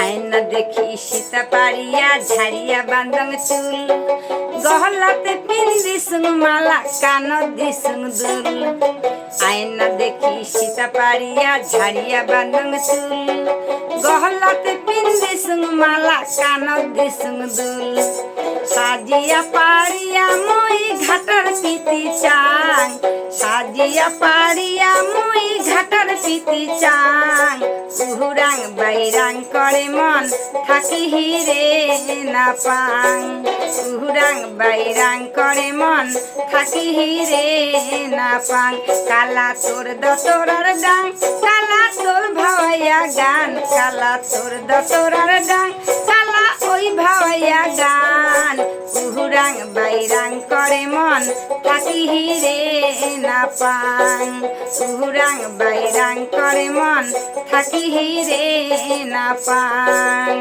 আয়না দেখি সীতা পারিয়া ঝাড়িয়া বান্ধং চুল গহলাতে পিন্দি সুং মালা কান দিসুং দুল আয়না দেখি সীতা পারিয়া ঝাড়িয়া বান্ধং চুল গহলাতে পিন্দি সুং মালা কান দিসুং দুল সাজিয়া পারিয়া মই ঘাটার পিতি চাং সাজিয়া পারিয়া মই ঘাটার পিতি চাং উহুরাং বাইরাং করে মন থাকি হিরে না পাং উহুরাং বাইরাং করে মন থাকি হিরে না পাং কালা তোর দতরার ডাং কালা তোর ভাওয়াইয়া গান কালা তোর দতরার ডাং কালা ওই ভাওয়াইয়া গান উহুরাং বাইরাং করে মন থাকি হিরে না পাং উহুরাং বাইরাং করে মন থাকি হিরে না পাং।